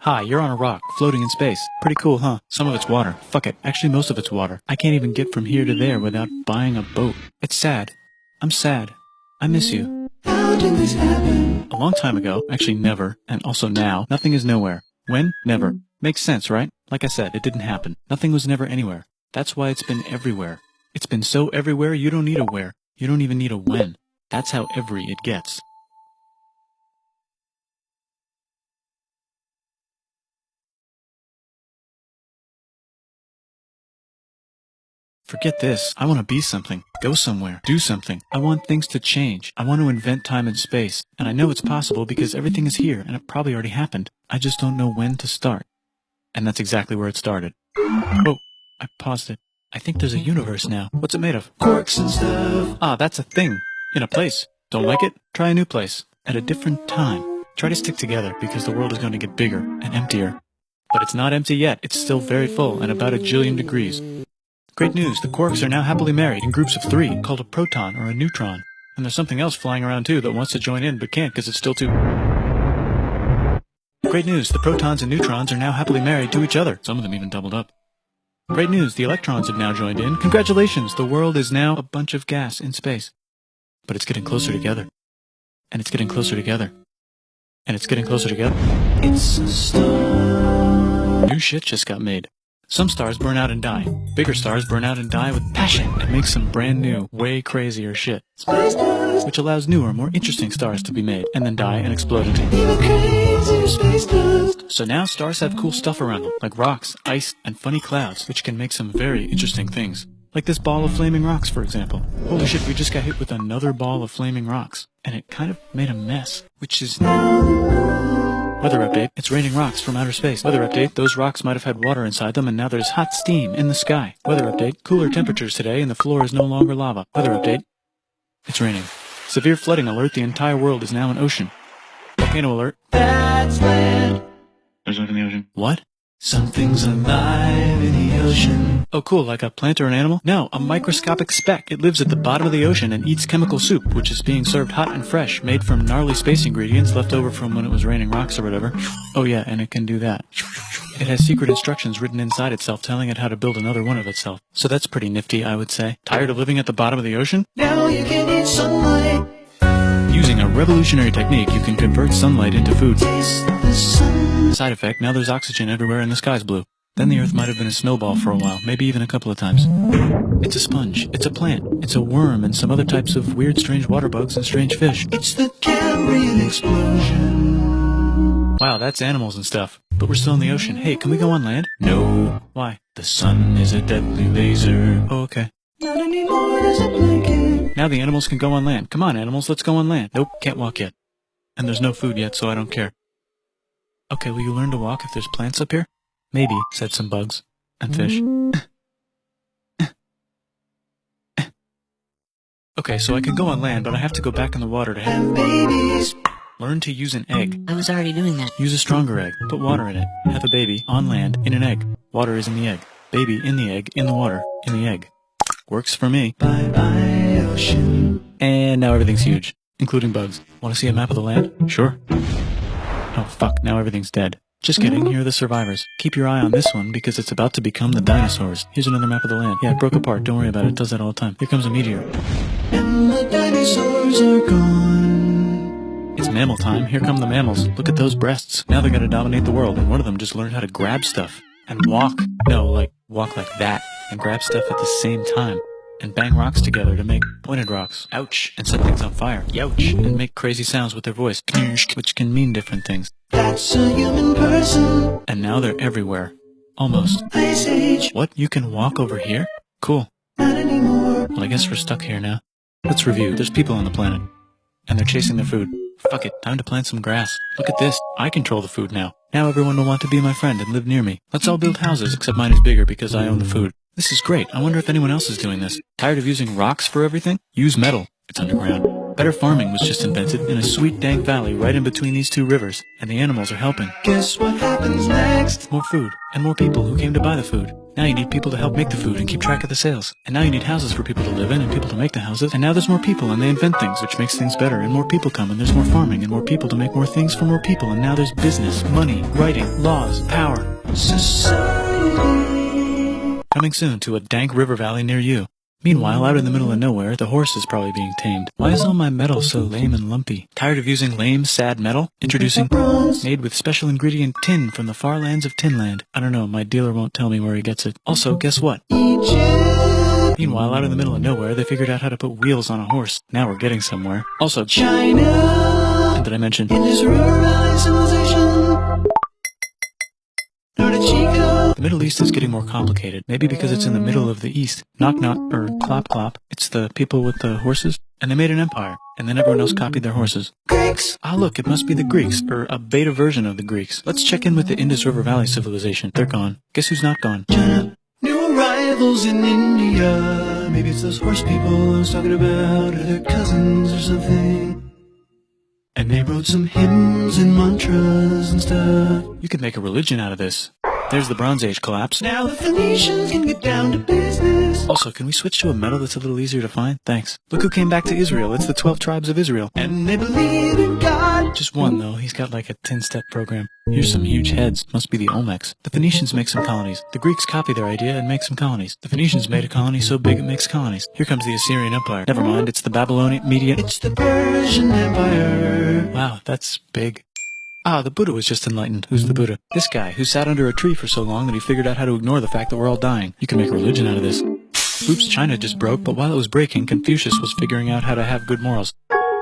Hi, you're on a rock, floating in space. Pretty cool, huh? Some of it's water. Fuck it. Actually, most of it's water. I can't even get from here to there without buying a boat. It's sad. I'm sad. I miss you. How did this happen? A long time ago, actually never, and also now, nothing is nowhere. When? Never. Makes sense, right? Like I said, it didn't happen. Nothing was never anywhere. That's why it's been everywhere. It's been so everywhere you don't need a where. You don't even need a when. That's how every it gets. Forget this. I want to be something. Go somewhere. Do something. I want things to change. I want to invent time and space. And I know it's possible because everything is here and it probably already happened. I just don't know when to start. And that's exactly where it started. Oh, I paused it. I think there's a universe now. What's it made of? Quarks and stuff. Ah, that's a thing. In a place. Don't like it? Try a new place. At a different time. Try to stick together because the world is going to get bigger and emptier. But it's not empty yet. It's still very full and about 1 jillion degrees. Great news, the quarks are now happily married in groups of 3, called a proton or a neutron. And there's something else flying around too that wants to join in but can't because it's still too... Great news, the protons and neutrons are now happily married to each other. Some of them even doubled up. Great news, the electrons have now joined in. Congratulations, the world is now a bunch of gas in space. But it's getting closer together. And it's getting closer together. And it's getting closer together. It's a star. New shit just got made. Some stars burn out and die. Bigger stars burn out and die with passion and make some brand new, way crazier shit. Space dust. Which allows newer, more interesting stars to be made, and then die and explode into... Even crazier space dust. So now stars have cool stuff around them, like rocks, ice, and funny clouds, which can make some very interesting things. Like this ball of flaming rocks, for example. Holy shit, we just got hit with another ball of flaming rocks. And it kind of made a mess, which is... Weather update, it's raining rocks from outer space. Weather update, those rocks might have had water inside them and now there's hot steam in the sky. Weather update, cooler temperatures today and the floor is no longer lava. Weather update, it's raining. Severe flooding alert, the entire world is now an ocean. Volcano alert. That's land. There's life in the ocean. What? Something's alive in the ocean. Oh cool, like a plant or an animal? No, a microscopic speck. It lives at the bottom of the ocean and eats chemical soup, which is being served hot and fresh, made from gnarly space ingredients left over from when it was raining rocks or whatever. Oh yeah, and it can do that. It has secret instructions written inside itself telling it how to build another one of itself. So that's pretty nifty, I would say. Tired of living at the bottom of the ocean? Now you can eat sunlight. Using a revolutionary technique, you can convert sunlight into food. Taste the sun. Side effect, now there's oxygen everywhere and the sky's blue. Then the Earth might have been a snowball for a while, maybe even a couple of times. It's a sponge, it's a plant, it's a worm and some other types of weird strange water bugs and strange fish. It's the Cambrian explosion. Wow, that's animals and stuff. But we're still in the ocean. Hey, can we go on land? No. Why? The sun is a deadly laser. Oh, okay. Not anymore as a blanket. Now the animals can go on land. Come on, animals, let's go on land. Nope, can't walk yet. And there's no food yet, so I don't care. Okay, will you learn to walk if there's plants up here? Maybe, said some bugs. And fish. Okay, so I can go on land, but I have to go back in the water to Have babies. learn to use an egg. I was already doing that. Use a stronger egg. Put water in it. Have a baby on land in an egg. Water is in the egg. Baby in the egg, in the water, in the egg. Works for me. Bye bye ocean. And now everything's huge, including bugs. Want to see a map of the land? Sure. Oh fuck, now everything's dead. Just kidding, here are the survivors. Keep your eye on this one because it's about to become the dinosaurs. Here's another map of the land. Yeah, it broke apart, don't worry about it, it does that all the time. Here comes a meteor. And the dinosaurs are gone. It's mammal time, here come the mammals. Look at those breasts. Now they're gonna dominate the world, and one of them just learned how to grab stuff. And walk. No, like, walk like that. And grab stuff at the same time. And bang rocks together to make pointed rocks. Ouch. And set things on fire. Youch. And make crazy sounds with their voice. Knirsch, which can mean different things. That's a human person. And now they're everywhere. Almost. Ice age. What? You can walk over here? Cool. Not anymore. Well, I guess we're stuck here now. Let's review. There's people on the planet. And they're chasing their food. Fuck it. Time to plant some grass. Look at this. I control the food now. Now everyone will want to be my friend and live near me. Let's all build houses, except mine is bigger because I own the food. This is great. I wonder if anyone else is doing this. Tired of using rocks for everything? Use metal. It's underground. Better farming was just invented in a sweet dank valley right in between these two rivers, and the animals are helping. Guess what happens next? More food, and more people who came to buy the food. Now you need people to help make the food and keep track of the sales. And now you need houses for people to live in and people to make the houses. And now there's more people and they invent things, which makes things better. And more people come and there's more farming and more people to make more things for more people. And now there's business, money, writing, laws, power. Society. Coming soon to a dank river valley near you. Meanwhile, out in the middle of nowhere, the horse is probably being tamed. Why is all my metal so lame and lumpy? Tired of using lame, sad metal? Introducing bronze, made with special ingredient tin from the far lands of Tinland. I don't know, my dealer won't tell me where he gets it. Also, guess what? Egypt. Meanwhile, out in the middle of nowhere, they figured out how to put wheels on a horse. Now we're getting somewhere. Also, China. And did I mention? Indus rural civilization. The Middle East is getting more complicated, maybe because it's in the middle of the East. Knock knock, or clop clop, it's the people with the horses. And they made an empire, and then everyone else copied their horses. Greeks! Ah look, it must be the Greeks, or a beta version of the Greeks. Let's check in with the Indus River Valley civilization. They're gone. Guess who's not gone? China. New arrivals in India. Maybe it's those horse people I was talking about, or their cousins or something. And they wrote some hymns and mantras and stuff. You could make a religion out of this. There's the Bronze Age collapse. Now the Phoenicians can get down to business. Also, can we switch to a metal that's a little easier to find? Thanks. Look who came back to Israel. It's the 12 tribes of Israel. And they believe in God. Just one, though. He's got like a 10-step program. Here's some huge heads. Must be the Olmecs. The Phoenicians make some colonies. The Greeks copy their idea and make some colonies. The Phoenicians made a colony so big it makes colonies. Here comes the Assyrian Empire. Never mind, it's the Babylonian Median. It's the Persian Empire. Wow, that's big. Ah, the Buddha was just enlightened. Who's the Buddha? This guy, who sat under a tree for so long that he figured out how to ignore the fact that we're all dying. You can make a religion out of this. Oops, China just broke, but while it was breaking, Confucius was figuring out how to have good morals.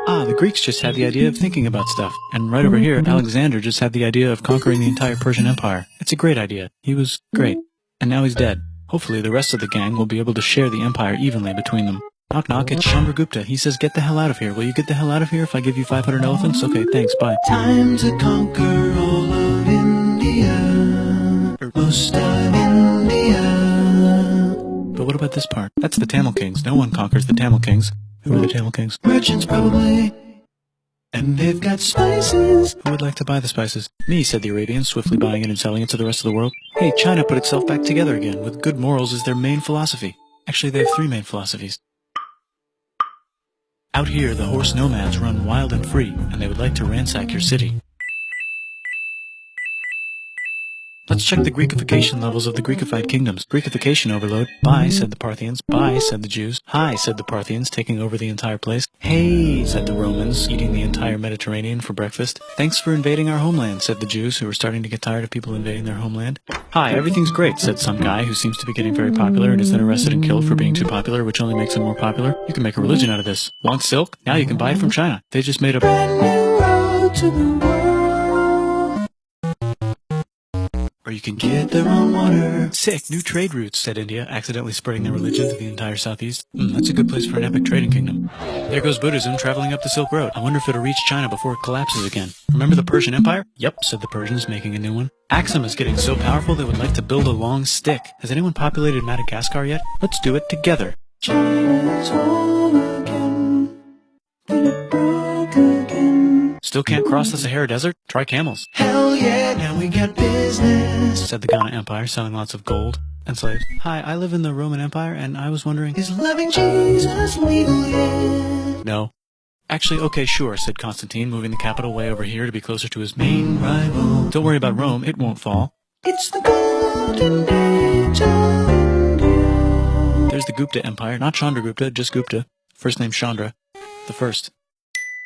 Ah, the Greeks just had the idea of thinking about stuff. And right over here, Alexander just had the idea of conquering the entire Persian Empire. It's a great idea. He was great. And now he's dead. Hopefully the rest of the gang will be able to share the empire evenly between them. Knock knock, it's Chandragupta. He says, get the hell out of here. Will you get the hell out of here if I give you 500 elephants? Okay, thanks, bye. Time to conquer all of India. Or most of India. But what about this part? That's the Tamil Kings. No one conquers the Tamil Kings. Who are the Tamil Kings? Merchants, probably. And they've got spices. Who would like to buy the spices? Me, said the Arabians, swiftly buying it and selling it to the rest of the world. Hey, China put itself back together again, with good morals as their main philosophy. Actually, they have 3 main philosophies. Out here, the horse nomads run wild and free, and they would like to ransack your city. Let's check the Greekification levels of the Greekified kingdoms. Greekification overload. Bye, said the Parthians. Bye, said the Jews. Hi, said the Parthians, taking over the entire place. Hey, said the Romans, eating the entire Mediterranean for breakfast. Thanks for invading our homeland, said the Jews, who were starting to get tired of people invading their homeland. Hi, everything's great, said some guy who seems to be getting very popular and is then arrested and killed for being too popular, which only makes him more popular. You can make a religion out of this. Want silk? Now you can buy it from China. They just made a brand new road to the world. Or you can get their own water. Sick, new trade routes, said India, accidentally spreading their religion to the entire southeast. That's a good place for an epic trading kingdom. There goes Buddhism traveling up the Silk Road. I wonder if it'll reach China before it collapses again. Remember the Persian Empire? Yep, said the Persians, making a new one. Axum is getting so powerful they would like to build a long stick. Has anyone populated Madagascar yet? Let's do it together. China's home again. But it broke again. Still can't cross the Sahara Desert? Try camels. Hell yeah, now we got business, said the Ghana Empire, selling lots of gold and slaves. Hi, I live in the Roman Empire, and I was wondering, is loving Jesus legal yet? No. Actually, okay, sure, said Constantine, moving the capital way over here to be closer to his main rival. Don't worry about Rome, it won't fall. It's the golden age of India. There's the Gupta Empire, not Chandragupta, just Gupta. First name Chandra, the first.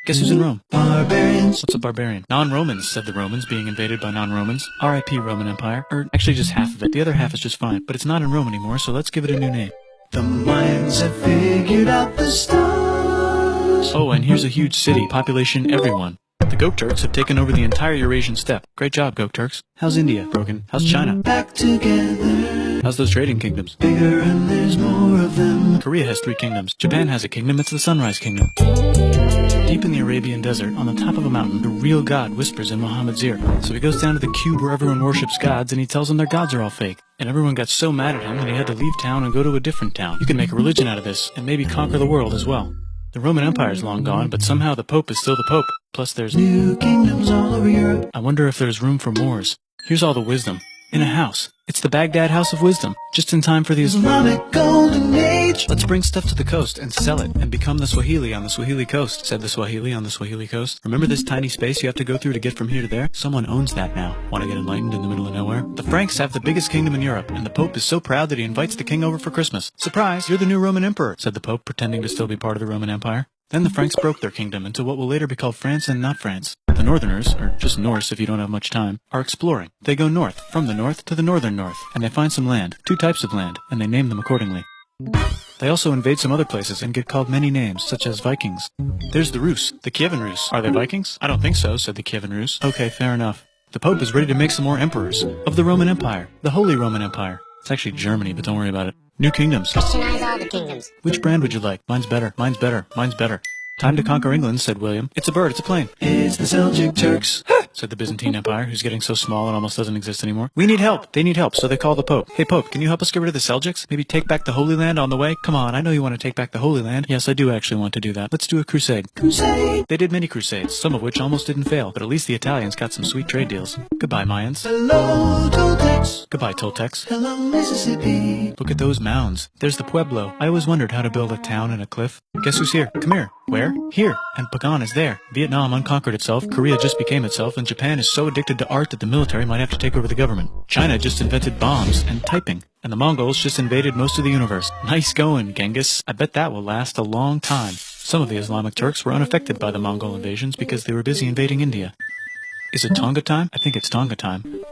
Guess who's in Rome? Barbarians. What's a barbarian? Non-Romans, said the Romans, being invaded by non-Romans. R.I.P. Roman Empire. Or actually just half of it. The other half is just fine. But it's not in Rome anymore, so let's give it a new name. The Mayans have figured out the stars. Oh, and here's a huge city. Population everyone. The Goat Turks have taken over the entire Eurasian steppe. Great job, Goat Turks. How's India? Broken. How's China? Back together. How's those trading kingdoms? Bigger and there's more of them. Korea has 3 kingdoms. Japan has a kingdom. It's the Sunrise Kingdom. Deep in the Arabian desert, on the top of a mountain, the real God whispers in Muhammad's ear. So he goes down to the cube where everyone worships gods, and he tells them their gods are all fake. And everyone got so mad at him that he had to leave town and go to a different town. You can make a religion out of this, and maybe conquer the world as well. The Roman Empire is long gone, but somehow the Pope is still the Pope. Plus there's new kingdoms all over Europe. I wonder if there's room for Moors. Here's all the wisdom. In a house. It's the Baghdad House of Wisdom, just in time for the Islamic Golden Age. Let's bring stuff to the coast and sell it and become the Swahili on the Swahili coast, said the Swahili on the Swahili coast. Remember this tiny space you have to go through to get from here to there? Someone owns that now. Want to get enlightened in the middle of nowhere? The Franks have the biggest kingdom in Europe, and the Pope is so proud that he invites the king over for Christmas. Surprise, you're the new Roman emperor, said the Pope, pretending to still be part of the Roman Empire. Then the Franks broke their kingdom into what will later be called France and not France. The Northerners, or just Norse if you don't have much time, are exploring. They go north, from the north to the northern north, and they find some land, 2 types of land, and they name them accordingly. They also invade some other places and get called many names, such as Vikings. There's the Rus, the Kievan Rus. Are they Vikings? I don't think so, said the Kievan Rus. Okay, fair enough. The Pope is ready to make some more emperors of the Roman Empire, the Holy Roman Empire. It's actually Germany, but don't worry about it. New kingdoms. Christianize all the kingdoms. Which brand would you like? Mine's better, mine's better, mine's better. Time to conquer England, said William. It's a bird, it's a plane. It's the Seljuk Turks, said the Byzantine Empire, who's getting so small it almost doesn't exist anymore. We need help. They need help, so they call the Pope. Hey, Pope, can you help us get rid of the Seljuks? Maybe take back the Holy Land on the way? Come on, I know you want to take back the Holy Land. Yes, I do actually want to do that. Let's do a crusade. Crusade. They did many crusades, some of which almost didn't fail, but at least the Italians got some sweet trade deals. Goodbye, Mayans. Hello, Toltecs. Goodbye, Toltecs. Hello, Mississippi. Look at those mounds. There's the Pueblo. I always wondered how to build a town in a cliff. Guess who's here? Come here. Where? Here. And Pagan is there. Vietnam unconquered itself, Korea just became itself, and Japan is so addicted to art that the military might have to take over the government. China just invented bombs and typing. And the Mongols just invaded most of the universe. Nice going, Genghis. I bet that will last a long time. Some of the Islamic Turks were unaffected by the Mongol invasions because they were busy invading India. Is it Tonga time? I think it's Tonga time.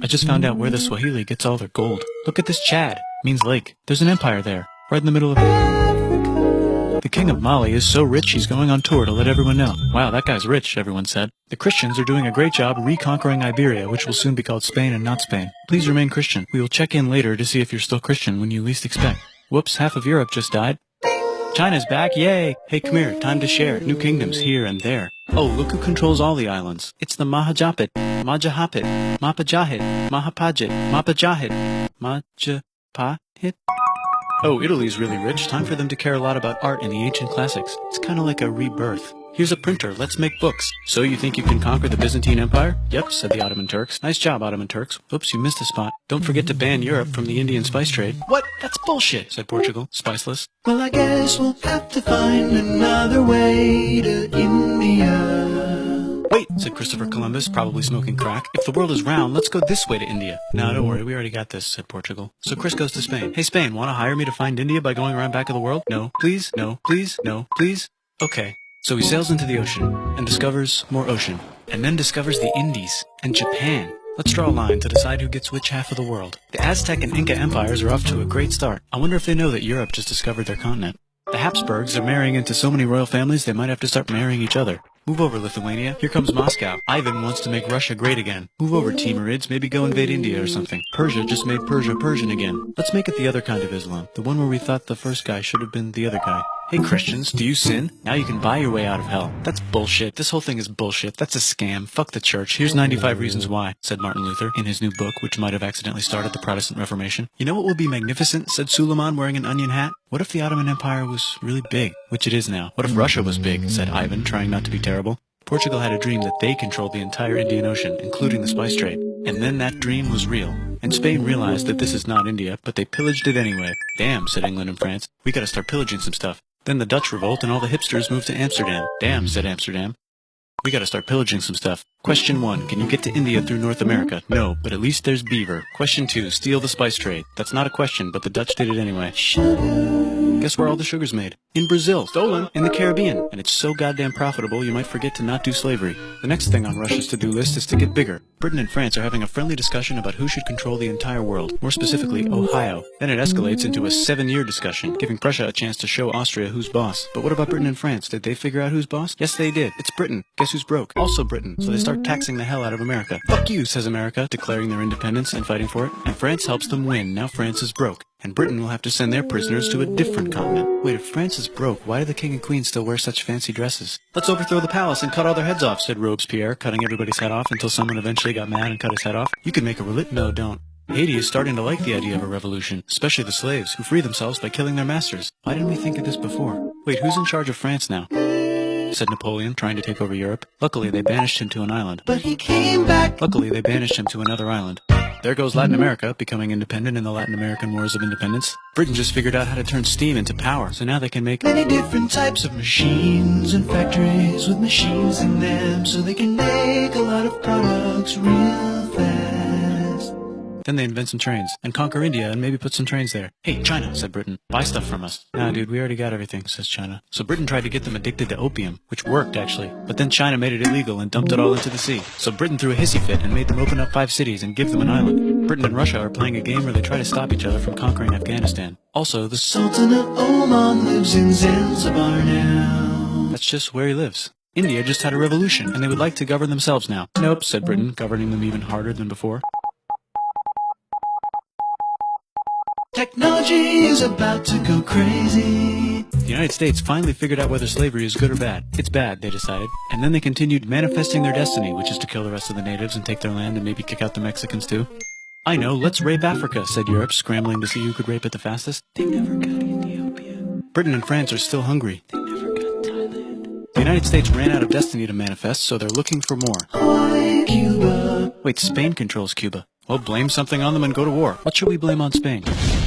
I just found out where the Swahili gets all their gold. Look at this Chad. Means lake. There's an empire there. Right in the middle of it. The king of Mali is so rich he's going on tour to let everyone know. Wow, that guy's rich, everyone said. The Christians are doing a great job reconquering Iberia, which will soon be called Spain and not Spain. Please remain Christian. We will check in later to see if you're still Christian when you least expect. Whoops, half of Europe just died. China's back, yay! Hey, come here, time to share. New kingdoms here and there. Oh, look who controls all the islands. It's the Mahajapit, Majahapit, Mapajahit, Mahapajit, Mapajahit, Majapahit. Oh, Italy's really rich. Time for them to care a lot about art in the ancient classics. It's kind of like a rebirth. Here's a printer, let's make books. So you think you can conquer the Byzantine Empire? Yep, said the Ottoman Turks. Nice job, Ottoman Turks. Oops, you missed a spot. Don't forget to ban Europe from the Indian spice trade. What? That's bullshit, said Portugal, spiceless. Well, I guess we'll have to find another way to India. Wait, said Christopher Columbus, probably smoking crack. If the world is round, let's go this way to India. No, don't worry, we already got this, said Portugal. So Chris goes to Spain. Hey, Spain, want to hire me to find India by going around back of the world? No, please, no, please, no, please. Okay. So he sails into the ocean and discovers more ocean, and then discovers the Indies and Japan. Let's draw a line to decide who gets which half of the world. The Aztec and Inca empires are off to a great start. I wonder if they know that Europe just discovered their continent. The Habsburgs are marrying into so many royal families they might have to start marrying each other. Move over, Lithuania. Here comes Moscow. Ivan wants to make Russia great again. Move over, Timurids. Maybe go invade India or something. Persia just made Persia Persian again. Let's make it the other kind of Islam. The one where we thought the first guy should have been the other guy. Hey Christians, do you sin? Now you can buy your way out of hell. That's bullshit. This whole thing is bullshit. That's a scam. Fuck the church. Here's 95 reasons why, said Martin Luther in his new book, which might have accidentally started the Protestant Reformation. You know what would be magnificent, said Suleiman wearing an onion hat? What if the Ottoman Empire was really big, which it is now? What if Russia was big, said Ivan, trying not to be terrible. Portugal had a dream that they controlled the entire Indian Ocean, including the spice trade. And then that dream was real. And Spain realized that this is not India, but they pillaged it anyway. Damn, said England and France. We gotta start pillaging some stuff. Then the Dutch revolt and all the hipsters moved to Amsterdam. Damn, said Amsterdam. We gotta start pillaging some stuff. Question 1, can you get to India through North America? No, but at least there's beaver. Question 2, steal the spice trade. That's not a question, but the Dutch did it anyway. Guess where all the sugar's made? In Brazil. Stolen. In the Caribbean. And it's so goddamn profitable you might forget to not do slavery. The next thing on Russia's to-do list is to get bigger. Britain and France are having a friendly discussion about who should control the entire world, more specifically Ohio. Then it escalates into a 7-year discussion, giving Prussia a chance to show Austria who's boss. But what about Britain and France? Did they figure out who's boss? Yes, they did. It's Britain. Guess who's broke? Also Britain. So they start taxing the hell out of America. Fuck you, says America, declaring their independence and fighting for it. And France helps them win. Now France is broke. And Britain will have to send their prisoners to a different continent. Wait, if France is broke, why do the king and queen still wear such fancy dresses? Let's overthrow the palace and cut all their heads off, said Robespierre, cutting everybody's head off until someone eventually got mad and cut his head off. You could make a No, don't. Haiti is starting to like the idea of a revolution, especially the slaves, who free themselves by killing their masters. Why didn't we think of this before? Wait, who's in charge of France now? Said Napoleon, trying to take over Europe. Luckily, they banished him to an island. But he came back. Luckily, they banished him to another island. There goes Latin America, becoming independent in the Latin American Wars of Independence. Britain just figured out how to turn steam into power, so now they can make many different types of machines and factories with machines in them, so they can make a lot of products real fast. Then they invent some trains, and conquer India and maybe put some trains there. Hey, China, said Britain, buy stuff from us. Nah, dude, we already got everything, says China. So Britain tried to get them addicted to opium, which worked, actually. But then China made it illegal and dumped it all into the sea. So Britain threw a hissy fit and made them open up 5 cities and give them an island. Britain and Russia are playing a game where they try to stop each other from conquering Afghanistan. Also, the Sultan of Oman lives in Zanzibar now. That's just where he lives. India just had a revolution, and they would like to govern themselves now. Nope, said Britain, governing them even harder than before. Technology is about to go crazy. The United States finally figured out whether slavery is good or bad. It's bad, they decided. And then they continued manifesting their destiny, which is to kill the rest of the natives and take their land and maybe kick out the Mexicans too. I know, let's rape Africa, said Europe, scrambling to see who could rape it the fastest. They never got Ethiopia. Britain and France are still hungry. They never got Thailand. The United States ran out of destiny to manifest, so they're looking for more. Hawaii, Cuba. Wait, Spain controls Cuba. Well, blame something on them and go to war. What should we blame on Spain?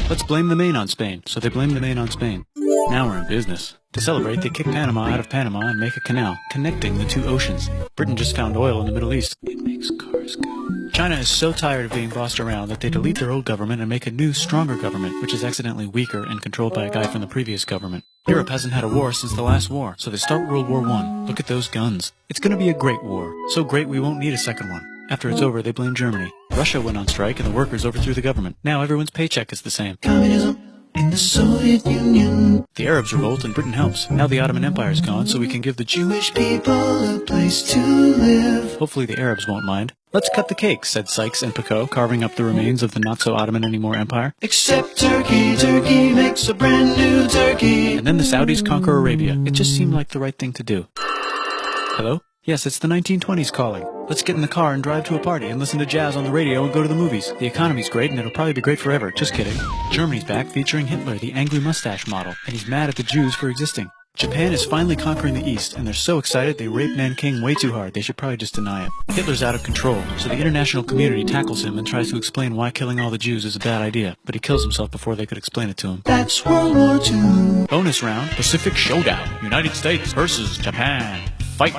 Let's blame the Maine on Spain. So they blame the Maine on Spain. Now we're in business. To celebrate, they kick Panama out of Panama and make a canal, connecting the 2 oceans. Britain just found oil in the Middle East. It makes cars go. China is so tired of being bossed around that they delete their old government and make a new, stronger government, which is accidentally weaker and controlled by a guy from the previous government. Europe hasn't had a war since the last war, so they start World War I. Look at those guns. It's gonna be a great war. So great we won't need a second one. After it's over, they blame Germany. Russia went on strike and the workers overthrew the government. Now everyone's paycheck is the same. Communism in the Soviet Union. The Arabs revolt and Britain helps. Now the Ottoman Empire's gone, so we can give the Jewish people a place to live. Hopefully the Arabs won't mind. Let's cut the cake, said Sykes and Picot, carving up the remains of the not-so-Ottoman-anymore empire. Except Turkey. Turkey makes a brand new Turkey. And then the Saudis conquer Arabia. It just seemed like the right thing to do. Hello? Yes, it's the 1920s calling. Let's get in the car and drive to a party and listen to jazz on the radio and go to the movies. The economy's great and it'll probably be great forever. Just kidding. Germany's back featuring Hitler, the angry mustache model, and he's mad at the Jews for existing. Japan is finally conquering the East, and they're so excited they rape Nanking way too hard. They should probably just deny it. Hitler's out of control, so the international community tackles him and tries to explain why killing all the Jews is a bad idea, but he kills himself before they could explain it to him. That's World War II. Bonus round, Pacific Showdown. United States versus Japan. Fight!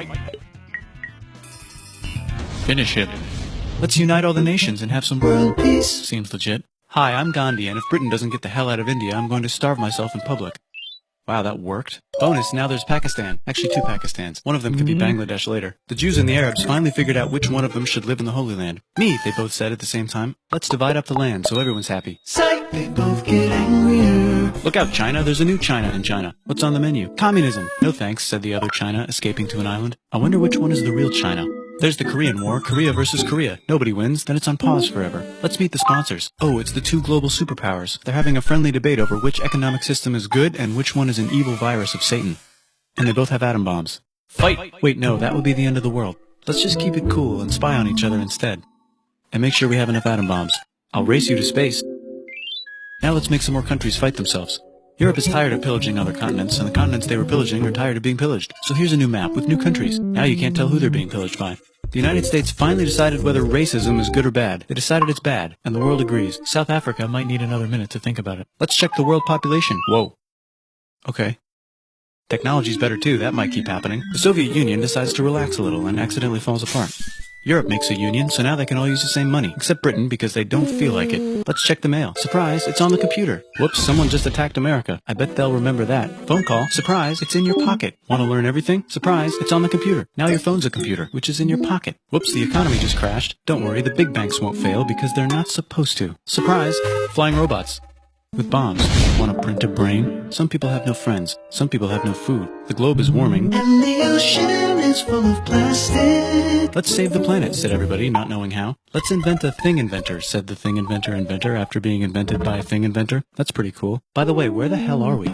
Finish him. Let's unite all the nations and have some World peace. Seems legit. Hi, I'm Gandhi, and if Britain doesn't get the hell out of India, I'm going to starve myself in public. Wow, that worked. Bonus, now there's Pakistan. Actually, 2 Pakistans. One of them could be Bangladesh later. The Jews and the Arabs finally figured out which one of them should live in the Holy Land. Me, they both said at the same time. Let's divide up the land so everyone's happy. Psych! They both get angrier. Look out, China. There's a new China in China. What's on the menu? Communism. No thanks, said the other China, escaping to an island. I wonder which one is the real China. There's the Korean War, Korea versus Korea. Nobody wins, then it's on pause forever. Let's meet the sponsors. Oh, it's the 2 global superpowers. They're having a friendly debate over which economic system is good and which one is an evil virus of Satan. And they both have atom bombs. Fight! Wait, no, that would be the end of the world. Let's just keep it cool and spy on each other instead. And make sure we have enough atom bombs. I'll race you to space. Now let's make some more countries fight themselves. Europe is tired of pillaging other continents, and the continents they were pillaging are tired of being pillaged. So here's a new map with new countries. Now you can't tell who they're being pillaged by. The United States finally decided whether racism is good or bad. They decided it's bad, and the world agrees. South Africa might need another minute to think about it. Let's check the world population. Whoa. Okay. Technology's better too, that might keep happening. The Soviet Union decides to relax a little and accidentally falls apart. Europe makes a union, so now they can all use the same money, except Britain because they don't feel like it. Let's check the mail. Surprise, it's on the computer. Whoops, someone just attacked America. I bet they'll remember that. Phone call. Surprise, it's in your pocket. Want to learn everything? Surprise, it's on the computer. Now your phone's a computer, which is in your pocket. Whoops, the economy just crashed. Don't worry, the big banks won't fail because they're not supposed to. Surprise, flying robots. With bombs. Want to print a brain? Some people have no friends. Some people have no food. The globe is warming. And the ocean is full of plastic. Let's save the planet, said everybody, not knowing how. Let's invent a thing inventor, said the thing inventor after being invented by a thing inventor. That's pretty cool. By the way, where the hell are we?